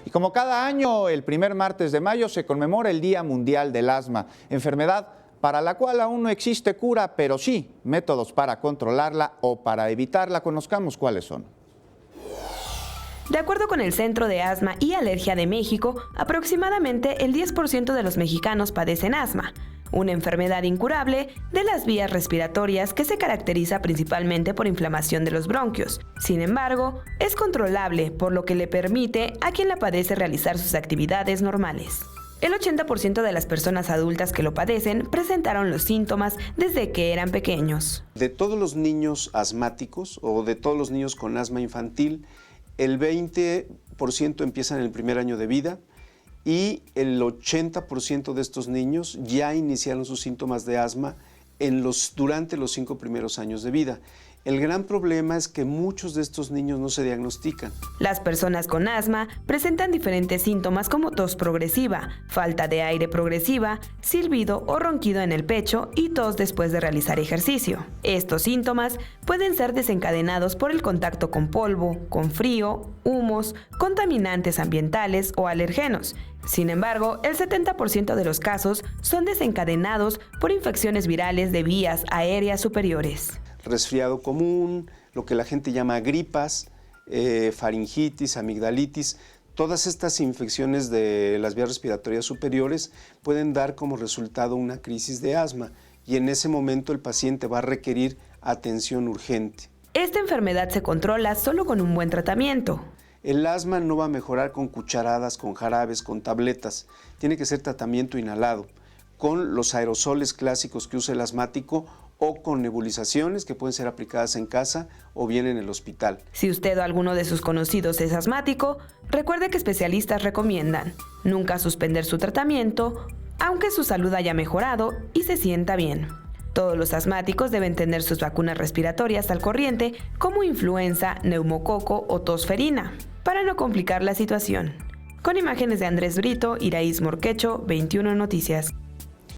Y como cada año, el primer martes de mayo se conmemora el Día Mundial del Asma, enfermedad para la cual aún no existe cura, pero sí métodos para controlarla o para evitarla. Conozcamos cuáles son. De acuerdo con el Centro de Asma y Alergia de México, aproximadamente el 10% de los mexicanos padecen asma, una enfermedad incurable de las vías respiratorias que se caracteriza principalmente por inflamación de los bronquios. Sin embargo, es controlable, por lo que le permite a quien la padece realizar sus actividades normales. El 80% de las personas adultas que lo padecen presentaron los síntomas desde que eran pequeños. De todos los niños asmáticos o de todos los niños con asma infantil, el 20% empiezan en el primer año de vida y el 80% de estos niños ya iniciaron sus síntomas de asma durante los 5 primeros años de vida. El gran problema es que muchos de estos niños no se diagnostican. Las personas con asma presentan diferentes síntomas como tos progresiva, falta de aire progresiva, silbido o ronquido en el pecho y tos después de realizar ejercicio. Estos síntomas pueden ser desencadenados por el contacto con polvo, con frío, humos, contaminantes ambientales o alergenos. Sin embargo, el 70% de los casos son desencadenados por infecciones virales de vías aéreas superiores. Resfriado común, lo que la gente llama gripas, faringitis, amigdalitis, todas estas infecciones de las vías respiratorias superiores pueden dar como resultado una crisis de asma y en ese momento el paciente va a requerir atención urgente. Esta enfermedad se controla solo con un buen tratamiento. El asma no va a mejorar con cucharadas, con jarabes, con tabletas. Tiene que ser tratamiento inhalado, con los aerosoles clásicos que usa el asmático o con nebulizaciones que pueden ser aplicadas en casa o bien en el hospital. Si usted o alguno de sus conocidos es asmático, recuerde que especialistas recomiendan nunca suspender su tratamiento, aunque su salud haya mejorado y se sienta bien. Todos los asmáticos deben tener sus vacunas respiratorias al corriente, como influenza, neumococo o tosferina, para no complicar la situación. Con imágenes de Andrés Brito, Iraíz Morquecho, 21 Noticias.